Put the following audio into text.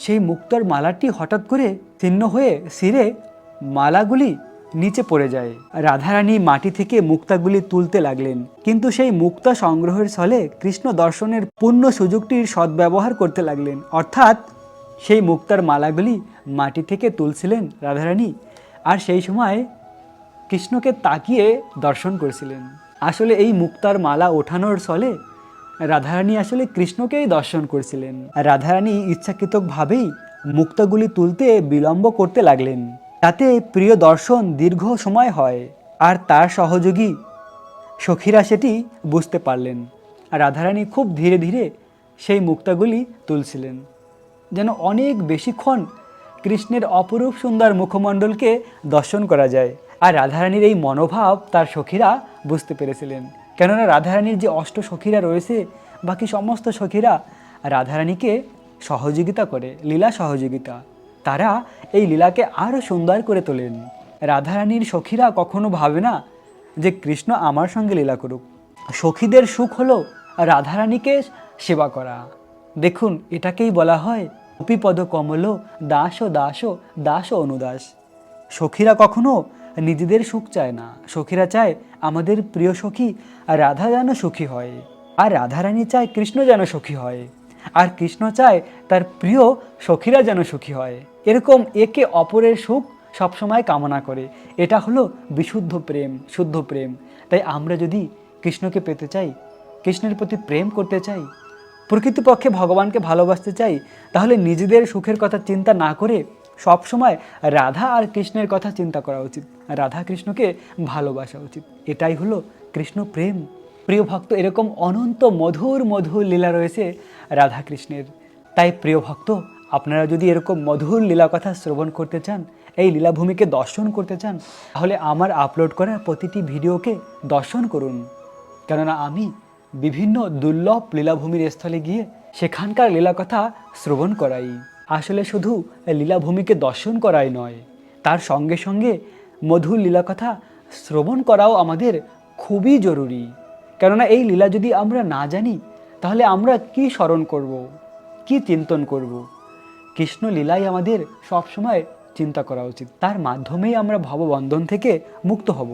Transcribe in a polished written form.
সেই মুক্তার মালাটি হঠাৎ করে ছিন্ন হয়ে ছিঁড়ে মালাগুলি নিচে পড়ে যায়। রাধারানী মাটি থেকে মুক্তাগুলি তুলতে লাগলেন, কিন্তু সেই মুক্তা সংগ্রহের ছলে কৃষ্ণ দর্শনের পূর্ণ সুযোগটির সদ্ব্যবহার করতে লাগলেন। অর্থাৎ সেই মুক্তার মালাগুলি মাটি থেকে তুলছিলেন রাধারানী, আর সেই সময় কৃষ্ণকে তাকিয়ে দর্শন করছিলেন। আসলে এই মুক্তার মালা ওঠানোর ছলে রাধারানী আসলে কৃষ্ণকেই দর্শন করছিলেন। রাধারানী ইচ্ছাকৃতভাবেই মুক্তাগুলি তুলতে বিলম্ব করতে লাগলেন, তাতে প্রিয় দর্শন দীর্ঘ সময় হয়। আর তার সহযোগী সখীরা সেটি বুঝতে পারলেন। রাধারানী খুব ধীরে ধীরে সেই মুক্তাগুলি তুলছিলেন, যেন অনেক বেশিক্ষণ কৃষ্ণের অপরূপ সুন্দর মুখমণ্ডলকে দর্শন করা যায়। আর রাধারানীর এই মনোভাব তার সখীরা বুঝতে পেরেছিলেন, কেননা রাধারানীর যে অষ্ট সখীরা রয়েছে, বাকি সমস্ত সখীরা রাধারানীকে সহযোগিতা করে, লীলা সহযোগিতা। তারা এই লীলাকে আরও সুন্দর করে তোলেন। রাধারানীর সখীরা কখনো ভাবে না যে কৃষ্ণ আমার সঙ্গে লীলা করুক। সখীদের সুখ হলো রাধারানীকে সেবা করা। দেখুন, এটাকেই বলা হয় গোপীপদ কমল দাস দাস দাস অনুদাস। সখীরা কখনো নিজেদের সুখ চায় না, সখীরা চায় আমাদের প্রিয় সখী রাধা যেন সুখী হয়, আর রাধারানী চায় কৃষ্ণ যেন সুখী হয়, আর কৃষ্ণ চায় তার প্রিয় সখীরা যেন সুখী হয়। এরকম একে অপরের সুখ সবসময় কামনা করে। এটা হলো বিশুদ্ধ প্রেম, শুদ্ধ প্রেম। তাই আমরা যদি কৃষ্ণকে পেতে চাই, কৃষ্ণের প্রতি প্রেম করতে চাই, প্রকৃতপক্ষে ভগবানকে ভালোবাসতে চাই, তাহলে নিজেদের সুখের কথা চিন্তা না করে সবসময় রাধা আর কৃষ্ণের কথা চিন্তা করা উচিত, রাধা কৃষ্ণকে ভালোবাসা উচিত। এটাই হলো কৃষ্ণ প্রেম। প্রিয় ভক্ত, এরকম অনন্ত মধুর মধুর লীলা রয়েছে রাধা কৃষ্ণের। তাই প্রিয় ভক্ত, আপনারা যদি এরকম মধুর লীলা কথা শ্রবণ করতে চান, এই লীলাভূমিকে দর্শন করতে চান, তাহলে আমার আপলোড করা প্রতিটি ভিডিওকে দর্শন করুন। কেননা আমি বিভিন্ন দুর্লভ লীলাভূমির স্থলে গিয়ে সেখানকার লীলা কথা শ্রবণ করাই। আসলে শুধু লীলাভূমিকে দর্শন করাই নয়, তার সঙ্গে সঙ্গে মধুর লীলা কথা শ্রবণ করাও আমাদের খুবই জরুরি। কেননা এই লীলা যদি আমরা না জানি, তাহলে আমরা কি স্মরণ করব, কি চিন্তন করব? কৃষ্ণ লীলাই আমাদের সবসময় চিন্তা করা উচিত। তার মাধ্যমেই আমরা ভববন্ধন থেকে মুক্ত হব।